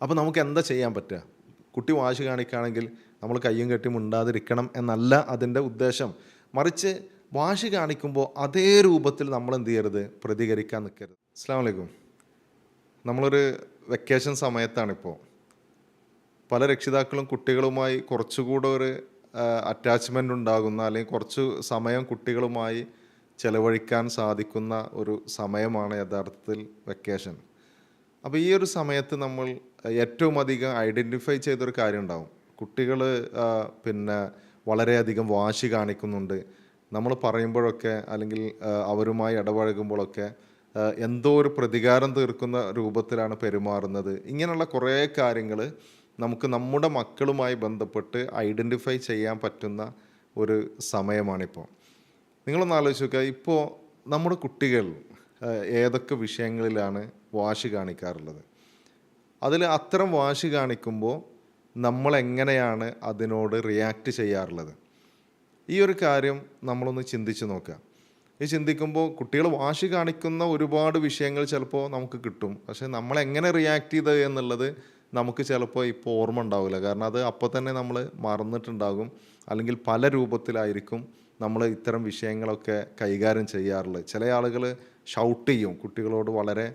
അപ്പോൾ നമുക്ക് എന്താ ചെയ്യാൻ പറ്റുക? കുട്ടി വാശി കാണിക്കുകയാണെങ്കിൽ നമ്മൾ കയ്യും കെട്ടി മിണ്ടാതിരിക്കണം എന്നല്ല അതിൻ്റെ ഉദ്ദേശം. മറിച്ച് വാശി കാണിക്കുമ്പോൾ അതേ രൂപത്തിൽ നമ്മൾ എന്ത് ചെയ്യരുത്? പ്രതികരിക്കാൻ നിൽക്കരുത്. അസ്സലാമു അലൈക്കും. നമ്മളൊരു വെക്കേഷൻ സമയത്താണിപ്പോൾ. പല രക്ഷിതാക്കളും കുട്ടികളുമായി കുറച്ചുകൂടെ ഒരു അറ്റാച്ച്മെൻ്റ് ഉണ്ടാകുന്ന, അല്ലെങ്കിൽ കുറച്ച് സമയം കുട്ടികളുമായി ചെലവഴിക്കാൻ സാധിക്കുന്ന ഒരു സമയമാണ് യഥാർത്ഥത്തിൽ വെക്കേഷൻ. അപ്പോൾ ഈ ഒരു സമയത്ത് നമ്മൾ ഏറ്റവും അധികം ഐഡൻറ്റിഫൈ ചെയ്തൊരു കാര്യം ഉണ്ടാവും. കുട്ടികൾ പിന്നെ വളരെയധികം വാശി കാണിക്കുന്നുണ്ട്. നമ്മൾ പറയുമ്പോഴൊക്കെ അല്ലെങ്കിൽ അവരുമായി ഇടപഴകുമ്പോഴൊക്കെ എന്തോ ഒരു പ്രതികാരം തീർക്കുന്ന രൂപത്തിലാണ് പെരുമാറുന്നത്. ഇങ്ങനെയുള്ള കുറേ കാര്യങ്ങൾ നമുക്ക് നമ്മുടെ മക്കളുമായി ബന്ധപ്പെട്ട് ഐഡൻറ്റിഫൈ ചെയ്യാൻ പറ്റുന്ന ഒരു സമയമാണിപ്പോൾ. നിങ്ങളൊന്ന് ആലോചിച്ച് നോക്കുക, ഇപ്പോൾ നമ്മുടെ കുട്ടികൾ ഏതൊക്കെ വിഷയങ്ങളിലാണ് വാശി കാണിക്കാറുള്ളത്? അതിൽ അത്തരം വാശി കാണിക്കുമ്പോൾ നമ്മളെങ്ങനെയാണ് അതിനോട് റിയാക്റ്റ് ചെയ്യാറുള്ളത്? ഈ ഒരു കാര്യം നമ്മളൊന്ന് ചിന്തിച്ച് നോക്കുക. ഈ ചിന്തിക്കുമ്പോൾ കുട്ടികൾ വാശി കാണിക്കുന്ന ഒരുപാട് വിഷയങ്ങൾ ചിലപ്പോൾ നമുക്ക് കിട്ടും. പക്ഷേ നമ്മളെങ്ങനെ റിയാക്ട് ചെയ്തത് എന്നുള്ളത് നമുക്ക് ചിലപ്പോൾ ഇപ്പോൾ ഓർമ്മ ഉണ്ടാവില്ല. കാരണം അത് അപ്പോൾ തന്നെ നമ്മൾ മറന്നിട്ടുണ്ടാകും. അല്ലെങ്കിൽ പല രൂപത്തിലായിരിക്കും നമ്മൾ ഇത്തരം വിഷയങ്ങളൊക്കെ കൈകാര്യം ചെയ്യാറുള്ളത്. ചില ആളുകൾ ഷൗട്ട് ചെയ്യും, കുട്ടികളോട് വളരെ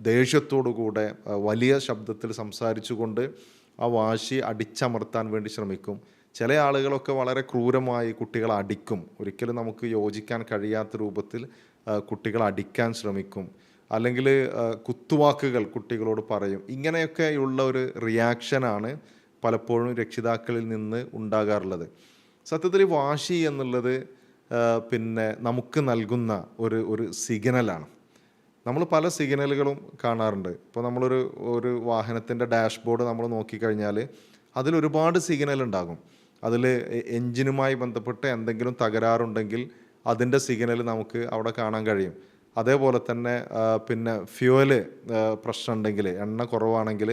ദേഷ്യത്തോടു കൂടെ വലിയ ശബ്ദത്തിൽ സംസാരിച്ചുകൊണ്ട് ആ വാശി അടിച്ചമർത്താൻ വേണ്ടി ശ്രമിക്കും. ചില ആളുകളൊക്കെ വളരെ ക്രൂരമായി കുട്ടികളെ അടിക്കും. ഒരിക്കലും നമുക്ക് യോജിക്കാൻ കഴിയാത്ത രൂപത്തിൽ കുട്ടികളെ അടിക്കാൻ ശ്രമിക്കും. അല്ലെങ്കിൽ കുത്തുവാക്കുകൾ കുട്ടികളോട് പറയും. ഇങ്ങനെയൊക്കെയുള്ള ഒരു റിയാക്ഷനാണ് പലപ്പോഴും രക്ഷിതാക്കളിൽ നിന്ന് ഉണ്ടാകാറുള്ളത്. സത്യത്തിൽ വാശി എന്നുള്ളത് പിന്നെ നമുക്ക് നൽകുന്ന ഒരു സിഗ്നലാണ്. നമ്മൾ പല സിഗ്നലുകളും കാണാറുണ്ട്. ഇപ്പോൾ ഒരു വാഹനത്തിൻ്റെ ഡാഷ്ബോർഡ് നമ്മൾ നോക്കിക്കഴിഞ്ഞാൽ അതിലൊരുപാട് സിഗ്നൽ ഉണ്ടാകും. അതിൽ എൻജിനുമായി ബന്ധപ്പെട്ട് എന്തെങ്കിലും തകരാറുണ്ടെങ്കിൽ അതിൻ്റെ സിഗ്നൽ നമുക്ക് അവിടെ കാണാൻ കഴിയും. അതേപോലെ തന്നെ പിന്നെ ഫ്യൂവല് പ്രശ്നമുണ്ടെങ്കിൽ, എണ്ണ കുറവാണെങ്കിൽ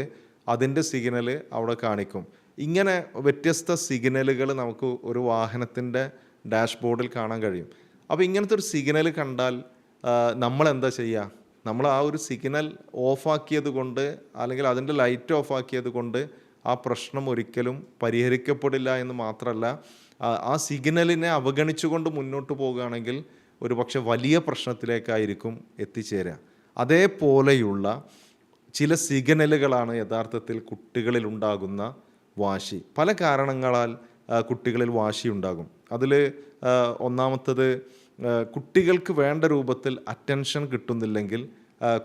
അതിൻ്റെ സിഗ്നൽ അവിടെ കാണിക്കും. ഇങ്ങനെ വ്യത്യസ്ത സിഗ്നലുകൾ നമുക്ക് ഒരു വാഹനത്തിൻ്റെ ഡാഷ്ബോർഡിൽ കാണാൻ കഴിയും. അപ്പോൾ ഇങ്ങനത്തെ ഒരു സിഗ്നൽ കണ്ടാൽ നമ്മളെന്താ ചെയ്യുക? നമ്മൾ ആ ഒരു സിഗ്നൽ ഓഫാക്കിയത് കൊണ്ട്, അല്ലെങ്കിൽ അതിൻ്റെ ലൈറ്റ് ഓഫാക്കിയത് കൊണ്ട് ആ പ്രശ്നം ഒരിക്കലും പരിഹരിക്കപ്പെടില്ല എന്ന് മാത്രമല്ല, ആ സിഗ്നലിനെ അവഗണിച്ചുകൊണ്ട് മുന്നോട്ട് പോകുകയാണെങ്കിൽ ഒരു പക്ഷെ വലിയ പ്രശ്നത്തിലേക്കായിരിക്കും എത്തിച്ചേരുക. അതേപോലെയുള്ള ചില സിഗ്നലുകളാണ് യഥാർത്ഥത്തിൽ കുട്ടികളിൽ ഉണ്ടാകുന്ന വാശി. പല കാരണങ്ങളാൽ കുട്ടികളിൽ വാശി ഉണ്ടാകും. അതിൽ ഒന്നാമത്തത്, കുട്ടികൾക്ക് വേണ്ട രൂപത്തിൽ അറ്റൻഷൻ കിട്ടുന്നില്ലെങ്കിൽ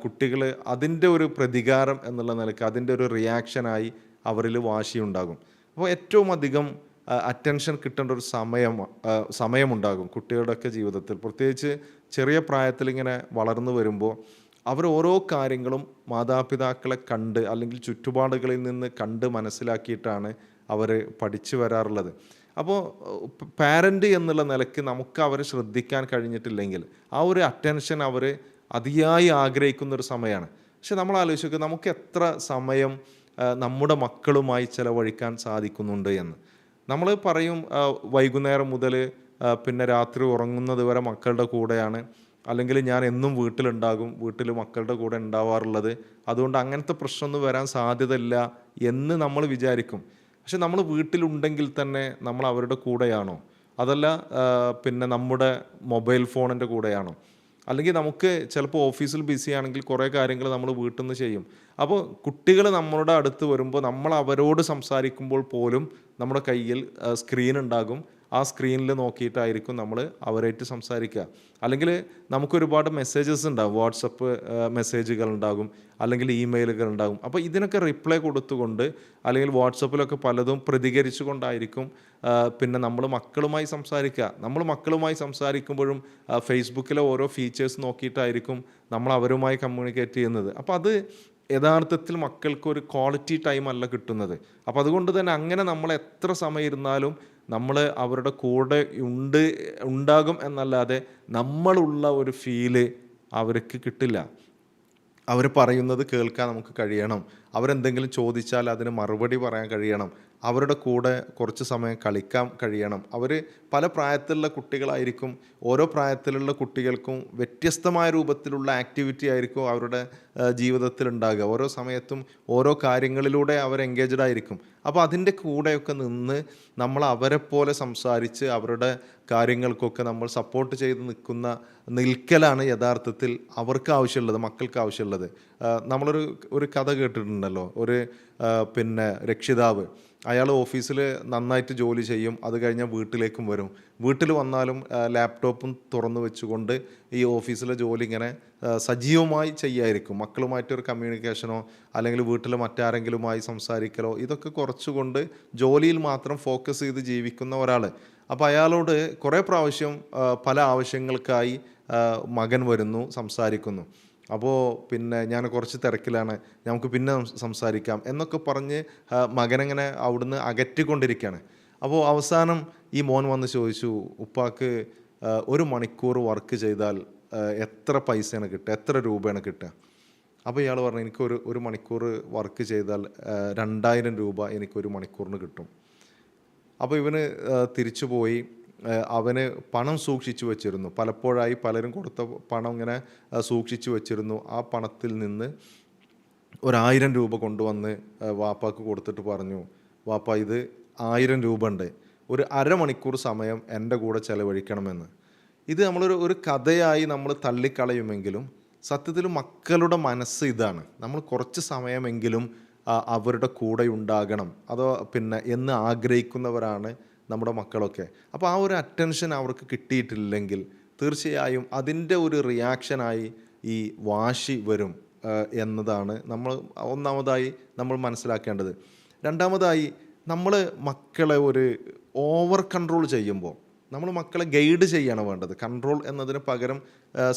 കുട്ടികൾ അതിൻ്റെ ഒരു പ്രതികാരം എന്നുള്ള നിലയ്ക്ക് അതിൻ്റെ ഒരു റിയാക്ഷനായി അവരിൽ വാശി ഉണ്ടാകും. അപ്പോൾ ഏറ്റവും അധികം അറ്റൻഷൻ കിട്ടേണ്ട ഒരു സമയമുണ്ടാകും കുട്ടികളുടെയൊക്കെ ജീവിതത്തിൽ. പ്രത്യേകിച്ച് ചെറിയ പ്രായത്തിൽ ഇങ്ങനെ വളർന്നു വരുമ്പോൾ അവർ ഓരോ കാര്യങ്ങളും മാതാപിതാക്കളെ കണ്ട്, അല്ലെങ്കിൽ ചുറ്റുപാടുകളിൽ നിന്ന് കണ്ട് മനസ്സിലാക്കിയിട്ടാണ് അവർ പഠിച്ചു വരാറുള്ളത്. അപ്പോൾ പാരൻ്റ് എന്നുള്ള നിലയ്ക്ക് നമുക്ക് അവരെ ശ്രദ്ധിക്കാൻ കഴിഞ്ഞിട്ടില്ലെങ്കിൽ ആ ഒരു അറ്റൻഷൻ അവർ അതിയായി ആഗ്രഹിക്കുന്നൊരു സമയമാണ്. പക്ഷെ നമ്മൾ ആലോചിക്കുക, നമുക്ക് എത്ര സമയം നമ്മുടെ മക്കളുമായി ചിലവഴിക്കാൻ സാധിക്കുന്നുണ്ട് എന്ന്. നമ്മൾ പറയും വൈകുന്നേരം മുതൽ പിന്നെ രാത്രി ഉറങ്ങുന്നത് വരെ മക്കളുടെ കൂടെയാണ്, അല്ലെങ്കിൽ ഞാൻ എന്നും വീട്ടിലുണ്ടാകും, വീട്ടിൽ മക്കളുടെ കൂടെ ഉണ്ടാവാറുള്ളത്, അതുകൊണ്ട് അങ്ങനത്തെ പ്രശ്നമൊന്നും വരാൻ സാധ്യതയില്ല എന്ന് നമ്മൾ വിചാരിക്കും. പക്ഷെ നമ്മൾ വീട്ടിലുണ്ടെങ്കിൽ തന്നെ നമ്മൾ അവരുടെ കൂടെയാണോ? അതല്ല പിന്നെ നമ്മുടെ മൊബൈൽ ഫോണിൻ്റെ കൂടെയാണോ? അല്ലെങ്കിൽ നമുക്ക് ചിലപ്പോൾ ഓഫീസിൽ ബിസി ആണെങ്കിൽ കുറേ കാര്യങ്ങൾ നമ്മൾ വീട്ടിൽ നിന്ന് ചെയ്യും. അപ്പോൾ കുട്ടികൾ നമ്മളുടെ അടുത്ത് വരുമ്പോൾ നമ്മൾ അവരോട് സംസാരിക്കുമ്പോൾ പോലും നമ്മുടെ കയ്യിൽ സ്ക്രീൻ ഉണ്ടാകും. ആ സ്ക്രീനിൽ നോക്കിയിട്ടായിരിക്കും നമ്മൾ അവരായിട്ട് സംസാരിക്കുക. അല്ലെങ്കിൽ നമുക്കൊരുപാട് മെസ്സേജസ് ഉണ്ടാകും, വാട്സപ്പ് മെസ്സേജുകൾ ഉണ്ടാകും, അല്ലെങ്കിൽ ഇമെയിലുകൾ ഉണ്ടാകും. അപ്പോൾ ഇതിനൊക്കെ റിപ്ലൈ കൊടുത്തുകൊണ്ട്, അല്ലെങ്കിൽ വാട്സപ്പിലൊക്കെ പലതും പ്രതികരിച്ചു കൊണ്ടായിരിക്കും പിന്നെ നമ്മൾ മക്കളുമായി സംസാരിക്കുക. നമ്മൾ മക്കളുമായി സംസാരിക്കുമ്പോഴും ഫേസ്ബുക്കിലെ ഓരോ ഫീച്ചേഴ്സ് നോക്കിയിട്ടായിരിക്കും നമ്മൾ അവരുമായി കമ്മ്യൂണിക്കേറ്റ് ചെയ്യുന്നത്. അപ്പോൾ അത് യഥാർത്ഥത്തിൽ മക്കൾക്ക് ഒരു ക്വാളിറ്റി ടൈം അല്ല കിട്ടുന്നത്. അപ്പോൾ അതുകൊണ്ട് തന്നെ അങ്ങനെ നമ്മൾ എത്ര സമയം ഇരുന്നാലും നമ്മൾ അവരുടെ കൂടെ ഉണ്ടാകും എന്നല്ലാതെ നമ്മളുള്ള ഒരു ഫീല് അവർക്ക് കിട്ടില്ല. അവർ പറയുന്നത് കേൾക്കാൻ നമുക്ക് കഴിയണം, അവരെന്തെങ്കിലും ചോദിച്ചാൽ അതിന് മറുപടി പറയാൻ കഴിയണം. അവരുടെ കൂടെ കുറച്ച് സമയം കളിക്കാൻ കഴിയണം. അവർ പല പ്രായത്തിലുള്ള കുട്ടികളായിരിക്കും. ഓരോ പ്രായത്തിലുള്ള കുട്ടികൾക്കും വ്യത്യസ്തമായ രൂപത്തിലുള്ള ആക്ടിവിറ്റി ആയിരിക്കും അവരുടെ ജീവിതത്തിൽ ഉണ്ടാകുക. ഓരോ സമയത്തും ഓരോ കാര്യങ്ങളിലൂടെ അവർ എൻഗേജ്ഡ് ആയിരിക്കും. അപ്പോൾ അതിൻ്റെ കൂടെയൊക്കെ നിന്ന് നമ്മൾ അവരെപ്പോലെ സംസാരിച്ച് അവരുടെ കാര്യങ്ങൾക്കൊക്കെ നമ്മൾ സപ്പോർട്ട് ചെയ്ത് നിൽക്കലാണ് യഥാർത്ഥത്തിൽ അവർക്ക് ആവശ്യമുള്ളത്, മക്കൾക്ക് ആവശ്യമുള്ളത്. നമ്മളൊരു കഥ കേട്ടിട്ടുണ്ടല്ലോ, ഒരു രക്ഷിതാവ്, അയാൾ ഓഫീസിൽ നന്നായിട്ട് ജോലി ചെയ്യും, അത് കഴിഞ്ഞാൽ വീട്ടിലേക്കും വരും. വീട്ടിൽ വന്നാലും ലാപ്ടോപ്പും തുറന്നു വെച്ചുകൊണ്ട് ഈ ഓഫീസിലെ ജോലി ഇങ്ങനെ സജീവമായി ചെയ്യായിരിക്കും. മക്കളുമായിട്ടൊരു കമ്മ്യൂണിക്കേഷനോ അല്ലെങ്കിൽ വീട്ടിൽ മറ്റാരെങ്കിലുമായി സംസാരിക്കലോ ഇതൊക്കെ കുറച്ചുകൊണ്ട് ജോലിയിൽ മാത്രം ഫോക്കസ് ചെയ്ത് ജീവിക്കുന്ന ഒരാൾ. അപ്പോൾ അയാളോട് കുറേ പ്രാവശ്യം പല ആവശ്യങ്ങൾക്കായി മകൻ വരുന്നു, സംസാരിക്കുന്നു. അപ്പോൾ ഞാൻ കുറച്ച് തിരക്കിലാണ്, നമുക്ക് പിന്നെ സംസാരിക്കാം എന്നൊക്കെ പറഞ്ഞ് മകനങ്ങനെ അവിടുന്ന് അകറ്റിക്കൊണ്ടിരിക്കുകയാണ്. അപ്പോൾ അവസാനം ഈ മോൻ വന്ന് ചോദിച്ചു, ഉപ്പാക്ക് 1 മണിക്കൂർ വർക്ക് ചെയ്താൽ എത്ര പൈസയാണ് കിട്ടുക, എത്ര രൂപയാണ് കിട്ടുക? അപ്പോൾ ഇയാൾ പറഞ്ഞു, ഒരു മണിക്കൂർ വർക്ക് ചെയ്താൽ 2000 രൂപ എനിക്ക് മണിക്കൂറിന് കിട്ടും. അപ്പോൾ ഇവന് തിരിച്ചു പോയി, അവന് പണം സൂക്ഷിച്ചു വച്ചിരുന്നു. പലപ്പോഴായി പലരും കൊടുത്ത പണം ഇങ്ങനെ സൂക്ഷിച്ചു വച്ചിരുന്നു. ആ പണത്തിൽ നിന്ന് 1000 രൂപ കൊണ്ടുവന്ന് വാപ്പാക്ക് കൊടുത്തിട്ട് പറഞ്ഞു, വാപ്പ ഇത് 1000 രൂപ ഉണ്ട്, ഒരു അരമണിക്കൂർ സമയം എൻ്റെ കൂടെ ചിലവഴിക്കണമെന്ന്. ഇത് നമ്മളൊരു കഥയായി നമ്മൾ തള്ളിക്കളയുമെങ്കിലും സത്യത്തിൽ മക്കളുടെ മനസ്സ് ഇതാണ്. നമ്മൾ കുറച്ച് സമയമെങ്കിലും അവരുടെ കൂടെ ഉണ്ടാകണം അതോ എന്ന് ആഗ്രഹിക്കുന്നവരാണ് നമ്മുടെ മക്കളൊക്കെ. അപ്പോൾ ആ ഒരു അറ്റൻഷൻ അവർക്ക് കിട്ടിയിട്ടില്ലെങ്കിൽ തീർച്ചയായും അതിൻ്റെ ഒരു റിയാക്ഷനായി ഈ വാശി വരും എന്നതാണ് ഒന്നാമതായി നമ്മൾ മനസ്സിലാക്കേണ്ടത്. രണ്ടാമതായി, നമ്മൾ മക്കളെ ഒരു ഓവർ കൺട്രോൾ ചെയ്യുമ്പോൾ നമ്മൾ മക്കളെ ഗൈഡ് ചെയ്യാണ് വേണ്ടത്. കൺട്രോൾ എന്നതിന് പകരം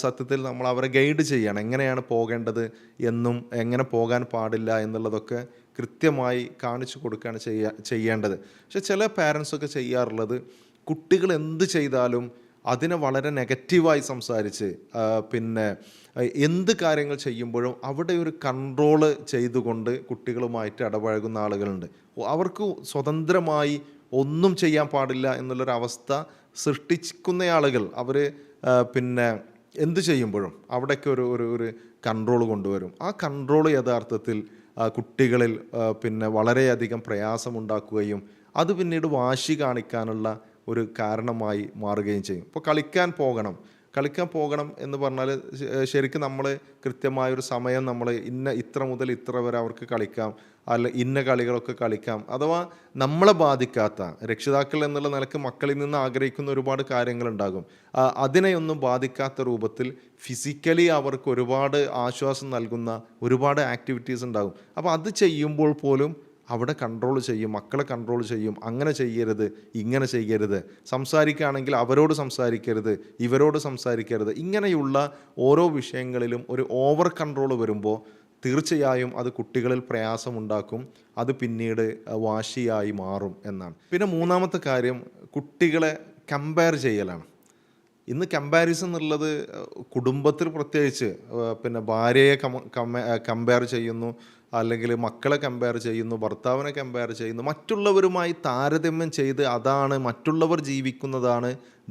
സത്യത്തിൽ നമ്മൾ അവരെ ഗൈഡ് ചെയ്യണം. എങ്ങനെയാണ് പോകേണ്ടത് എന്നും എങ്ങനെ പോകാൻ പാടില്ല എന്നുള്ളതൊക്കെ കൃത്യമായി കാണിച്ചു കൊടുക്കുകയാണ് ചെയ്യേണ്ടത്. പക്ഷെ ചില പാരൻസൊക്കെ ചെയ്യാറുള്ളത്, കുട്ടികൾ എന്ത് ചെയ്താലും അതിനെ വളരെ നെഗറ്റീവായി സംസാരിച്ച് എന്ത് കാര്യങ്ങൾ ചെയ്യുമ്പോഴും അവിടെ ഒരു കൺട്രോള് ചെയ്തുകൊണ്ട് കുട്ടികളുമായിട്ട് ഇടപഴകുന്ന ആളുകളുണ്ട്. അവർക്ക് സ്വതന്ത്രമായി ഒന്നും ചെയ്യാൻ പാടില്ല എന്നുള്ളൊരവസ്ഥ സൃഷ്ടിക്കുന്ന ആളുകൾ അവർ എന്ത് ചെയ്യുമ്പോഴും അവിടേക്ക് ഒരു കൺട്രോൾ കൊണ്ടുവരും. ആ കൺട്രോൾ യഥാർത്ഥത്തിൽ കുട്ടികളിൽ വളരെയധികം പ്രയാസമുണ്ടാക്കുകയും അത് പിന്നീട് വാശി കാണിക്കാനുള്ള ഒരു കാരണമായി മാറുകയും ചെയ്യും. ഇപ്പോൾ കളിക്കാൻ പോകണം എന്ന് പറഞ്ഞാൽ ശരിക്കും നമ്മൾ കൃത്യമായൊരു സമയം നമ്മൾ ഇത്ര മുതൽ ഇത്ര വരെ അവർക്ക് കളിക്കാം, അല്ല ഇന്ന കളികളൊക്കെ കളിക്കാം. അഥവാ നമ്മളെ ബാധിക്കാത്ത, രക്ഷിതാക്കൾ എന്നുള്ള നിലക്ക് മക്കളിൽ നിന്ന് ആഗ്രഹിക്കുന്ന ഒരുപാട് കാര്യങ്ങളുണ്ടാകും. അതിനെയൊന്നും ബാധിക്കാത്ത രൂപത്തിൽ ഫിസിക്കലി അവർക്ക് ഒരുപാട് ആശ്വാസം നൽകുന്ന ഒരുപാട് ആക്ടിവിറ്റീസ് ഉണ്ടാകും. അപ്പോൾ അത് ചെയ്യുമ്പോൾ പോലും അവിടെ കൺട്രോൾ ചെയ്യും, മക്കളെ കൺട്രോൾ ചെയ്യും. അങ്ങനെ ചെയ്യരുത്, ഇങ്ങനെ ചെയ്യരുത്, സംസാരിക്കുകയാണെങ്കിൽ അവരോട് സംസാരിക്കരുത്, ഇവരോട് സംസാരിക്കരുത്. ഇങ്ങനെയുള്ള ഓരോ വിഷയങ്ങളിലും ഒരു ഓവർ കൺട്രോൾ വരുമ്പോൾ തീർച്ചയായും അത് കുട്ടികളിൽ പ്രയാസമുണ്ടാക്കും. അത് പിന്നീട് വാശിയായി മാറും എന്നാണ്. പിന്നെ മൂന്നാമത്തെ കാര്യം, കുട്ടികളെ കമ്പയർ ചെയ്യലാണ്. ഇന്ന് കമ്പാരിസൺ എന്നുള്ളത് കുടുംബത്തിൽ പ്രത്യേകിച്ച് ഭാര്യയെ കമ്പയർ ചെയ്യുന്നു, അല്ലെങ്കിൽ മക്കളെ കമ്പയർ ചെയ്യുന്നു, ഭർത്താവിനെ കമ്പയർ ചെയ്യുന്നു, മറ്റുള്ളവരുമായി താരതമ്യം ചെയ്ത് അതാണ് മറ്റുള്ളവർ ജീവിക്കുന്നതാണ്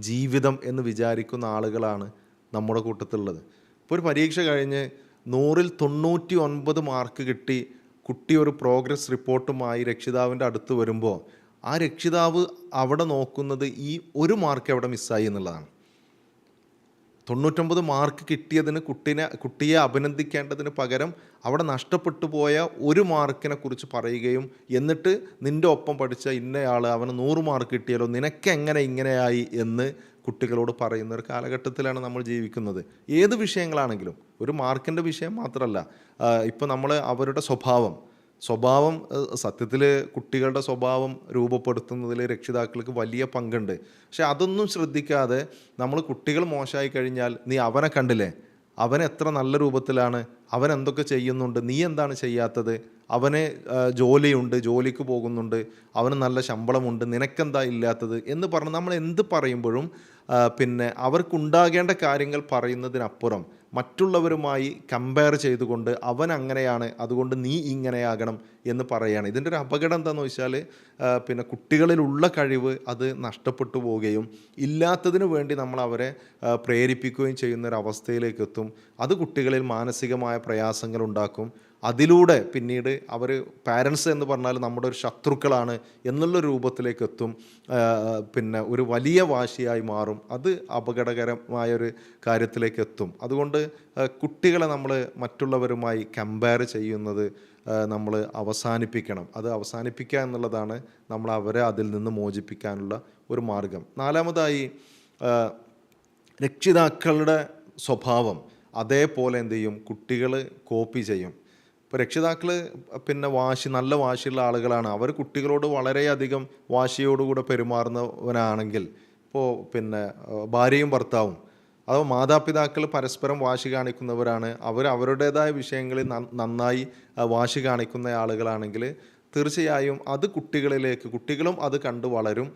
ജീവിതം എന്ന് വിചാരിക്കുന്ന ആളുകളാണ് നമ്മുടെ കൂട്ടത്തിലുള്ളത്. ഇപ്പോൾ ഒരു പരീക്ഷ കഴിഞ്ഞ് 100-ൽ 99 മാർക്ക് കിട്ടി കുട്ടി ഒരു പ്രോഗ്രസ് റിപ്പോർട്ടുമായി രക്ഷിതാവിൻ്റെ അടുത്ത് വരുമ്പോൾ ആ രക്ഷിതാവ് അവിടെ നോക്കുന്നത് ഈ ഒരു മാർക്ക് അവിടെ മിസ്സായി എന്നുള്ളതാണ്. 99 മാർക്ക് കിട്ടിയതിന് കുട്ടിയെ അഭിനന്ദിക്കേണ്ടതിന് പകരം അവിടെ നഷ്ടപ്പെട്ടു പോയ ഒരു മാർക്കിനെ കുറിച്ച് പറയുകയും എന്നിട്ട് നിൻ്റെ ഒപ്പം പഠിച്ച ഇന്നയാൾ അവന് 100 മാർക്ക് കിട്ടിയാലോ, നിനക്കെങ്ങനെ ഇങ്ങനെയായി എന്ന് കുട്ടികളോട് പറയുന്ന ഒരു കാലഘട്ടത്തിലാണ് നമ്മൾ ജീവിക്കുന്നത്. ഏത് വിഷയങ്ങളാണെങ്കിലും, ഒരു മാർക്കിൻ്റെ വിഷയം മാത്രമല്ല, ഇപ്പോൾ നമ്മൾ അവരുടെ സ്വഭാവം സത്യത്തിൽ കുട്ടികളുടെ സ്വഭാവം രൂപപ്പെടുത്തുന്നതിൽ രക്ഷിതാക്കൾക്ക് വലിയ പങ്കുണ്ട്. പക്ഷെ അതൊന്നും ശ്രദ്ധിക്കാതെ നമ്മൾ കുട്ടികൾ മോശമായി കഴിഞ്ഞാൽ, നീ അവനെ കണ്ടില്ലേ, അവൻ എത്ര നല്ല രൂപത്തിലാണ്, അവൻ എന്തൊക്കെ ചെയ്യുന്നുണ്ട്, നീ എന്താണ് ചെയ്യാത്തത്, അവന് ജോലിയുണ്ട്, ജോലിക്ക് പോകുന്നുണ്ട്, അവന് നല്ല ശമ്പളമുണ്ട്, നിനക്കെന്താ ഇല്ലാത്തത് എന്ന് പറഞ്ഞ് നമ്മൾ എന്ത് പറയുമ്പോഴും അവർക്കുണ്ടാകേണ്ട കാര്യങ്ങൾ പറയുന്നതിനപ്പുറം മറ്റുള്ളവരുമായി കമ്പയർ ചെയ്തുകൊണ്ട് അവൻ അങ്ങനെയാണ് അതുകൊണ്ട് നീ ഇങ്ങനെയാകണം എന്ന് പറയുകയാണ്. ഇതിൻ്റെ ഒരു അപകടം എന്താണെന്ന് വെച്ചാൽ പിന്നെ കുട്ടികളിലുള്ള കഴിവ് അത് നഷ്ടപ്പെട്ടു പോവുകയും ഇല്ലാത്തതിനു വേണ്ടി നമ്മൾ അവരെ പ്രേരിപ്പിക്കുകയും ചെയ്യുന്ന ഒരു അവസ്ഥയിലേക്ക് എത്തും. അത് കുട്ടികളിൽ മാനസികമായ പ്രയാസങ്ങൾ ഉണ്ടാക്കും. അതിലൂടെ പിന്നീട് അവർ പാരൻസ് എന്ന് പറഞ്ഞാൽ നമ്മുടെ ഒരു ശത്രുക്കളാണ് എന്നുള്ള രൂപത്തിലേക്ക് എത്തും. പിന്നെ ഒരു വലിയ വാശിയായി മാറും. അത് അപകടകരമായൊരു കാര്യത്തിലേക്ക് എത്തും. അതുകൊണ്ട് കുട്ടികളെ നമ്മൾ മറ്റുള്ളവരുമായി കമ്പയർ ചെയ്യുന്നത് നമ്മൾ അവസാനിപ്പിക്കണം. അത് അവസാനിപ്പിക്കുക എന്നുള്ളതാണ് നമ്മൾ അവരെ അതിൽ നിന്ന് മോചിപ്പിക്കാനുള്ള ഒരു മാർഗം. നാലാമതായി രക്ഷിതാക്കളുടെ സ്വഭാവം അതേപോലെ എന്ത് ചെയ്യും, കുട്ടികൾ കോപ്പി ചെയ്യും. ഇപ്പോൾ രക്ഷിതാക്കൾ പിന്നെ നല്ല വാശിയുള്ള ആളുകളാണ്. അവർ കുട്ടികളോട് വളരെയധികം വാശിയോടുകൂടെ പെരുമാറുന്നവനാണെങ്കിൽ, ഇപ്പോൾ പിന്നെ ഭാര്യയും ഭർത്താവും അഥവാ മാതാപിതാക്കൾ പരസ്പരം വാശി കാണിക്കുന്നവരാണ്, അവരുടേതായ വിഷയങ്ങളിൽ നന്നായി വാശി കാണിക്കുന്ന ആളുകളാണെങ്കിൽ തീർച്ചയായും അത് കുട്ടികളും അത് കണ്ട് വളരും.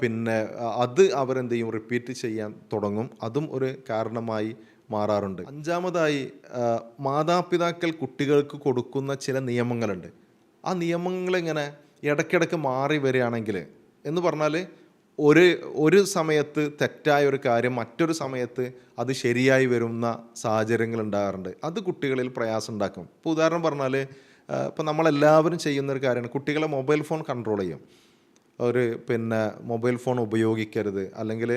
പിന്നെ അത് അവരെന്ത് ചെയ്യും, റിപ്പീറ്റ് ചെയ്യാൻ തുടങ്ങും. അതും ഒരു കാരണമായി മാറാറുണ്ട്. അഞ്ചാമതായി മാതാപിതാക്കൾ കുട്ടികൾക്ക് കൊടുക്കുന്ന ചില നിയമങ്ങളുണ്ട്. ആ നിയമങ്ങളിങ്ങനെ ഇടയ്ക്കിടയ്ക്ക് മാറി വരികയാണെങ്കിൽ എന്ന് പറഞ്ഞാൽ ഒരു സമയത്ത് തെറ്റായ ഒരു കാര്യം മറ്റൊരു സമയത്ത് അത് ശരിയായി വരുന്ന സാഹചര്യങ്ങൾ ഉണ്ടാകാറുണ്ട്. അത് കുട്ടികളിൽ പ്രയാസം ഉണ്ടാക്കും. ഇപ്പോൾ ഉദാഹരണം പറഞ്ഞാൽ ഇപ്പോൾ നമ്മളെല്ലാവരും ചെയ്യുന്നൊരു കാര്യമാണ് കുട്ടികളെ മൊബൈൽ ഫോൺ കൺട്രോൾ ചെയ്യും. പിന്നെ മൊബൈൽ ഫോൺ ഉപയോഗിക്കരുത്, അല്ലെങ്കിൽ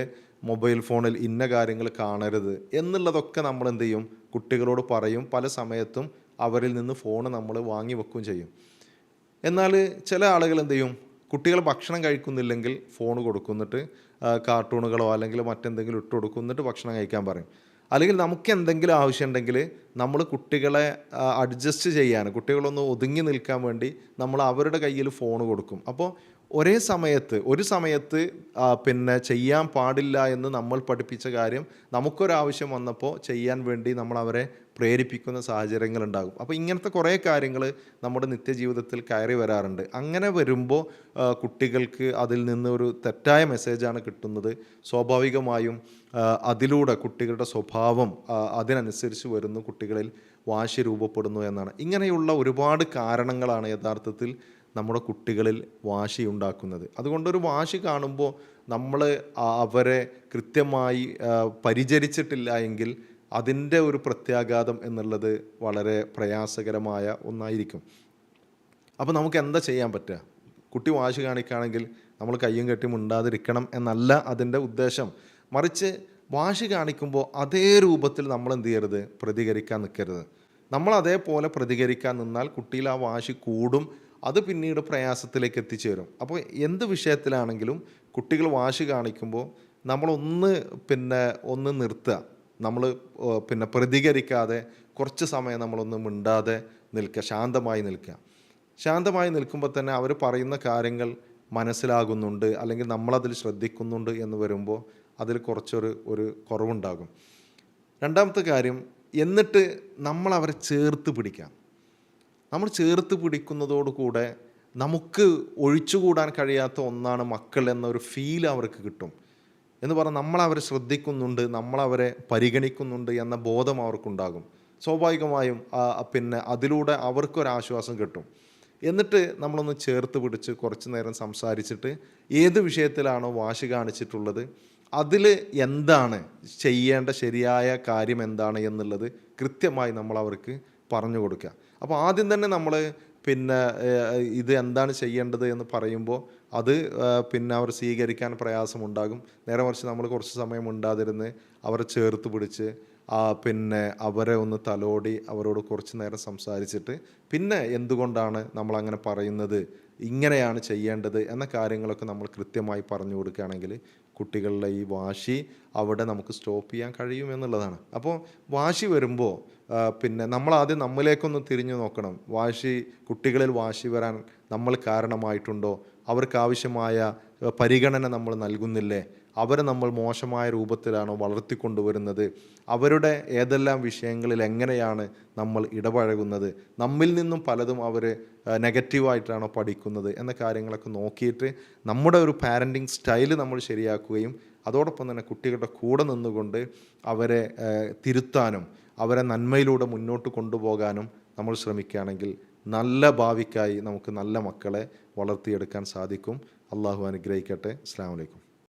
മൊബൈൽ ഫോണിൽ ഇന്ന കാര്യങ്ങൾ കാണരുത് എന്നുള്ളതൊക്കെ നമ്മൾ എന്ത് ചെയ്യും, കുട്ടികളോട് പറയും. പല സമയത്തും അവരിൽ നിന്ന് ഫോൺ നമ്മൾ വാങ്ങി വെക്കുകയും ചെയ്യും. എന്നാൽ ചില ആളുകൾ എന്ത് ചെയ്യും, കുട്ടികൾ ഭക്ഷണം കഴിക്കുന്നില്ലെങ്കിൽ ഫോൺ കൊടുക്കുന്നിട്ട് കാർട്ടൂണുകളോ അല്ലെങ്കിൽ മറ്റെന്തെങ്കിലും ഇട്ട് കൊടുക്കുന്നിട്ട് ഭക്ഷണം കഴിക്കാൻ പറയും. അല്ലെങ്കിൽ നമുക്ക് എന്തെങ്കിലും ആവശ്യമുണ്ടെങ്കിൽ നമ്മൾ കുട്ടികളെ അഡ്ജസ്റ്റ് ചെയ്യാൻ, കുട്ടികളൊന്ന് ഒതുങ്ങി നിൽക്കാൻ വേണ്ടി നമ്മൾ അവരുടെ കയ്യിൽ ഫോൺ കൊടുക്കും. അപ്പോൾ ഒരു സമയത്ത് പിന്നെ ചെയ്യാൻ പാടില്ല എന്ന് നമ്മൾ പഠിപ്പിച്ച കാര്യം നമുക്കൊരാവശ്യം വന്നപ്പോൾ ചെയ്യാൻ വേണ്ടി നമ്മൾ അവരെ പ്രേരിപ്പിക്കുന്ന സാഹചര്യങ്ങളുണ്ടാകും. അപ്പോൾ ഇങ്ങനത്തെ കുറേ കാര്യങ്ങൾ നമ്മുടെ നിത്യജീവിതത്തിൽ കയറി വരാറുണ്ട്. അങ്ങനെ വരുമ്പോൾ കുട്ടികൾക്ക് അതിൽ നിന്ന് ഒരു തെറ്റായ മെസ്സേജാണ് കിട്ടുന്നത്. സ്വാഭാവികമായും അതിലൂടെ കുട്ടികളുടെ സ്വഭാവം അതിനനുസരിച്ച് വരുന്നു, കുട്ടികളിൽ വാശി രൂപപ്പെടുന്നു എന്നാണ്. ഇങ്ങനെയുള്ള ഒരുപാട് കാരണങ്ങളാണ് യഥാർത്ഥത്തിൽ നമ്മുടെ കുട്ടികളിൽ വാശി ഉണ്ടാക്കുന്നത്. അതുകൊണ്ടൊരു വാശി കാണുമ്പോൾ നമ്മൾ അവരെ കൃത്യമായി പരിചരിച്ചിട്ടില്ല എങ്കിൽ അതിൻ്റെ ഒരു പ്രത്യാഘാതം എന്നുള്ളത് വളരെ പ്രയാസകരമായ ഒന്നായിരിക്കും. അപ്പോൾ നമുക്ക് എന്താ ചെയ്യാൻ പറ്റുക? കുട്ടി വാശി കാണിക്കുകയാണെങ്കിൽ നമ്മൾ കയ്യും കെട്ടി മിണ്ടാതിരിക്കണം എന്നല്ല അതിൻ്റെ ഉദ്ദേശം. മറിച്ച് വാശി കാണിക്കുമ്പോൾ അതേ രൂപത്തിൽ നമ്മൾ എന്ത് ചെയ്യരുത്, പ്രതികരിക്കാൻ നിൽക്കരുത്. നമ്മൾ അതേപോലെ പ്രതികരിക്കാൻ നിന്നാൽ കുട്ടിയിൽ ആ വാശി കൂടും. അത് പിന്നീട് പ്രയാസത്തിലേക്ക് എത്തിച്ചേരും. അപ്പോൾ എന്ത് വിഷയത്തിലാണെങ്കിലും കുട്ടികൾ വാശി കാണിക്കുമ്പോൾ നമ്മളൊന്ന് നിർത്തുക. നമ്മൾ പ്രതികരിക്കാതെ കുറച്ച് സമയം നമ്മളൊന്ന് മിണ്ടാതെ നിൽക്കുക, ശാന്തമായി നിൽക്കുമ്പോൾ തന്നെ അവർ പറയുന്ന കാര്യങ്ങൾ മനസ്സിലാകുന്നുണ്ട് അല്ലെങ്കിൽ നമ്മളതിൽ ശ്രദ്ധിക്കുന്നുണ്ട് എന്ന് വരുമ്പോൾ അതിൽ കുറച്ചൊരു കുറവുണ്ടാകും. രണ്ടാമത്തെ കാര്യം, എന്നിട്ട് നമ്മൾ അവരെ ചേർത്ത് പിടിക്കാം. നമ്മൾ ചേർത്ത് പിടിക്കുന്നതോടുകൂടെ നമുക്ക് ഒഴിച്ചുകൂടാൻ കഴിയാത്ത ഒന്നാണ് മക്കൾ എന്നൊരു ഫീൽ അവർക്ക് കിട്ടും. എന്ന് പറഞ്ഞാൽ നമ്മളവരെ ശ്രദ്ധിക്കുന്നുണ്ട്, നമ്മളവരെ പരിഗണിക്കുന്നുണ്ട് എന്ന ബോധം അവർക്കുണ്ടാകും. സ്വാഭാവികമായും അതിലൂടെ അവർക്കൊരാശ്വാസം കിട്ടും. എന്നിട്ട് നമ്മളൊന്ന് ചേർത്ത് പിടിച്ച് കുറച്ച് നേരം സംസാരിച്ചിട്ട് ഏത് വിഷയത്തിലാണോ വാശി കാണിച്ചിട്ടുള്ളത് അതിൽ എന്താണ് ചെയ്യേണ്ട ശരിയായ കാര്യം എന്താണ് എന്നുള്ളത് കൃത്യമായി നമ്മൾ അവർക്ക് പറഞ്ഞു കൊടുക്കുക. അപ്പോൾ ആദ്യം തന്നെ നമ്മൾ ഇത് എന്താണ് ചെയ്യേണ്ടത് എന്ന് പറയുമ്പോൾ അത് അവർ സ്വീകരിക്കാൻ പ്രയാസമുണ്ടാകും. നേരെ മറിച്ച് നമ്മൾ കുറച്ച് സമയം ഉണ്ടാതിരുന്ന് അവരെ ചേർത്ത് പിടിച്ച് അവരെ ഒന്ന് തലോടി അവരോട് കുറച്ച് നേരം സംസാരിച്ചിട്ട് എന്തുകൊണ്ടാണ് നമ്മളങ്ങനെ പറയുന്നത്, ഇങ്ങനെയാണ് ചെയ്യേണ്ടത് എന്ന കാര്യങ്ങളൊക്കെ നമ്മൾ കൃത്യമായി പറഞ്ഞു കൊടുക്കുകയാണെങ്കിൽ കുട്ടികളുടെ ഈ വാശി അവിടെ നമുക്ക് സ്റ്റോപ്പ് ചെയ്യാൻ കഴിയുമെന്നുള്ളതാണ്. അപ്പോൾ വാശി വരുമ്പോൾ നമ്മളാദ്യം നമ്മിലേക്കൊന്ന് തിരിഞ്ഞു നോക്കണം. കുട്ടികളിൽ വാശി വരാൻ നമ്മൾ കാരണമായിട്ടുണ്ടോ? അവർക്കാവശ്യമായ പരിഗണന നമ്മൾ നൽകുന്നില്ലേ? അവരെ നമ്മൾ മോശമായ രൂപത്തിലാണോ വളർത്തിക്കൊണ്ടുവരുന്നത്? അവരുടെ ഏതെല്ലാം വിഷയങ്ങളിൽ എങ്ങനെയാണ് നമ്മൾ ഇടപഴകുന്നത്? നമ്മിൽ നിന്നും പലതും അവർ നെഗറ്റീവായിട്ടാണോ പഠിക്കുന്നത് എന്ന കാര്യങ്ങളൊക്കെ നോക്കിയിട്ട് നമ്മുടെ ഒരു പാരൻറ്റിങ് സ്റ്റൈല് നമ്മൾ ശരിയാക്കുകയും അതോടൊപ്പം തന്നെ കുട്ടികളുടെ കൂടെ നിന്നുകൊണ്ട് അവരെ തിരുത്താനും അവരെ നന്മയിലൂടെ മുന്നോട്ട് കൊണ്ടുപോകാനും നമ്മൾ ശ്രമിക്കുകയാണെങ്കിൽ നല്ല ഭാവിക്കായി നമുക്ക് നല്ല മക്കളെ വളർത്തിയെടുക്കാൻ സാധിക്കും. അള്ളാഹു അനുഗ്രഹിക്കട്ടെ. അസ്സലാമു അലൈക്കും.